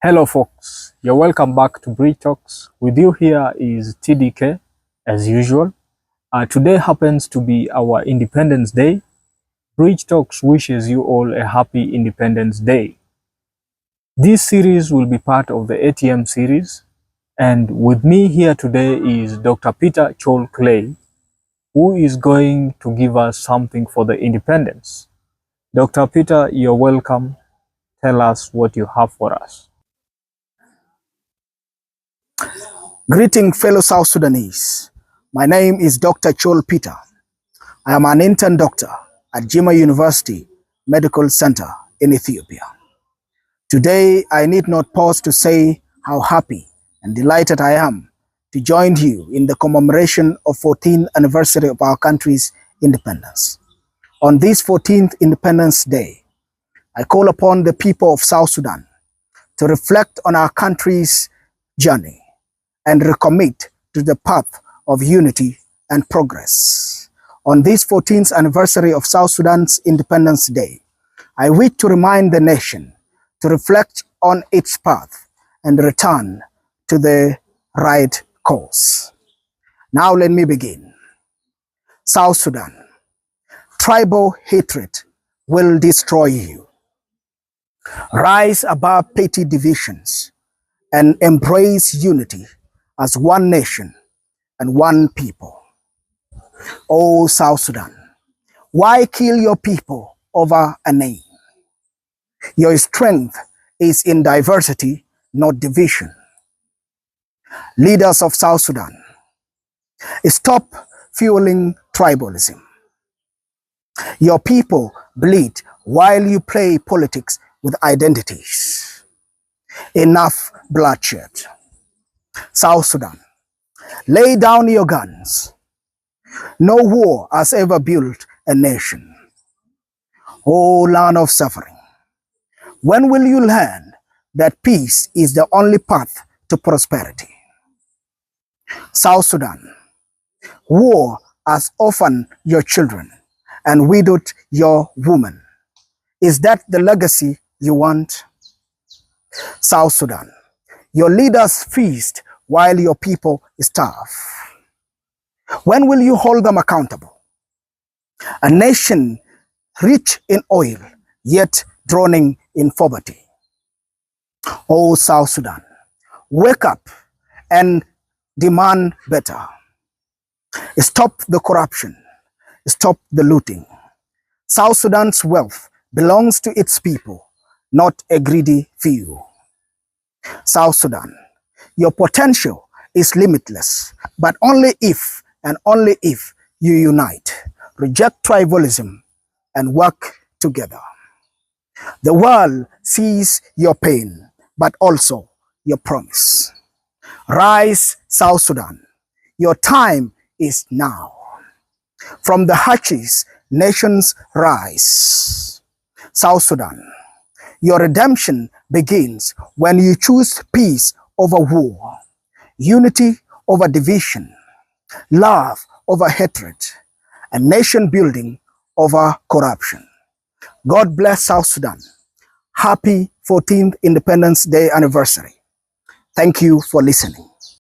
Hello folks, you're welcome back to Bridge Talks. With you here is TDK as usual. Today happens to be our Independence Day. Bridge Talks wishes you all a happy Independence Day. This series will be part of the ATM series, and with me here today is Dr. Peter Chol Clay, who is going to give us something for the independence. Dr. Peter, you're welcome. Tell us what you have for us. Greeting fellow South Sudanese. My name is Dr. Chol Peter. I am an intern doctor at Jimma University Medical Center in Ethiopia. Today, I need not pause to say how happy and delighted I am to join you in the commemoration of 14th anniversary of our country's independence. On this 14th Independence Day, I call upon the people of South Sudan to reflect on our country's journey and recommit to the path of unity and progress. On this 14th anniversary of South Sudan's Independence Day, I wish to remind the nation to reflect on its path and return to the right course. Now let me begin. South Sudan, tribal hatred will destroy you. Rise above petty divisions and embrace unity as one nation and one people. Oh, South Sudan, why kill your people over a name? Your strength is in diversity, not division. Leaders of South Sudan, stop fueling tribalism. Your people bleed while you play politics with identities. Enough bloodshed. South Sudan, lay down your guns. No war has ever built a nation. Oh, land of suffering, when will you learn that peace is the only path to prosperity? South Sudan, war has orphaned your children and widowed your women. Is that the legacy you want? South Sudan, your leaders feast while your people starve. When will you hold them accountable? A nation rich in oil, yet drowning in poverty. Oh, South Sudan, wake up and demand better. Stop the corruption. Stop the looting. South Sudan's wealth belongs to its people, not a greedy few. South Sudan, your potential is limitless, but only if and only if you unite, reject tribalism, and work together. The world sees your pain, but also your promise. Rise, South Sudan. Your time is now. From the hatches, nations rise. South Sudan, your redemption begins when you choose peace over war, unity over division, love over hatred, and nation building over corruption. God bless South Sudan. Happy 14th Independence Day anniversary. Thank you for listening.